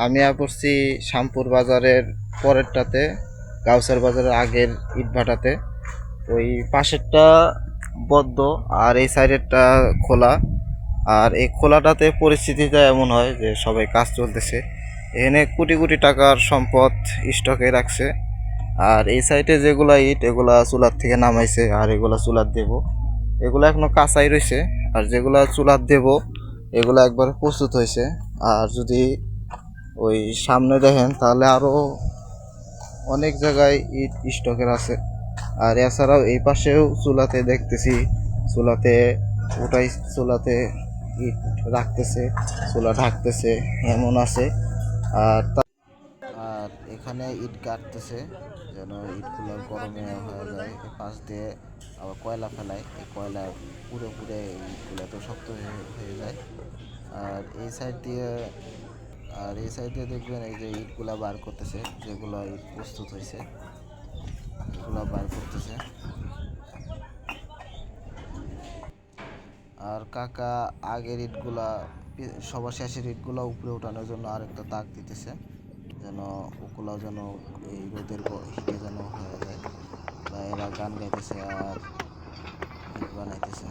আমি পড়ছি শ্যামপুর বাজারের পরেরটাতে, গাউসার বাজারের আগের ইটভাটাতে। ওই পাশেরটা বদ্ধ আর এই সাইডেরটা খোলা। আর এই খোলাটাতে পরিস্থিতিটা এমন হয় যে সবাই কাজ চলতেছে, এখানে কোটি কোটি টাকার সম্পদ স্টকে রাখছে। আর এই সাইডে যেগুলা ইট এগুলা চুলার থেকে নামাইছে, আর এগুলা চুলার দেব, এগুলা এখনো কাঁচাই রয়েছে। আর যেগুলা চুলার দেব এগুলা একবার প্রস্তুত হয়েছে। আর যদি ওই সামনে দেখেন তাহলে আরো অনেক জায়গায় ইট স্টকের আছে। আর এছাড়াও এই পাশেও চুলাতে দেখতেছি, চুলাতে ওটাই চুলাতে ইট রাখতেছে, চুলা ঢাকতেছে এমন আছে। আর আর এখানে ইট কাটতেছে যেন ইটগুলো গরমে হয়ে যায়। এই পাশ দিয়ে আবার কয়লা ফেলায়, এই কয়লা পুড়ে পুড়ে ইটগুলো তো শক্ত হয়ে যায়। আর এই সাইড দিয়ে দেখবেন এই যে ইটগুলা বার করতেছে, যেগুলো ইট প্রস্তুত হয়েছে এগুলো বার করতেছে। আর কাকা আগের ইটগুলা, সবার শেষের ইটগুলা উপরে ওঠানোর জন্য আরেকটা তাক দিতেছে, যেন ওগুলো যেন এই রোদের হিটে যেন হয়ে যায়। বা এরা গান গাইতেছে আর ইট বানাইতেছে।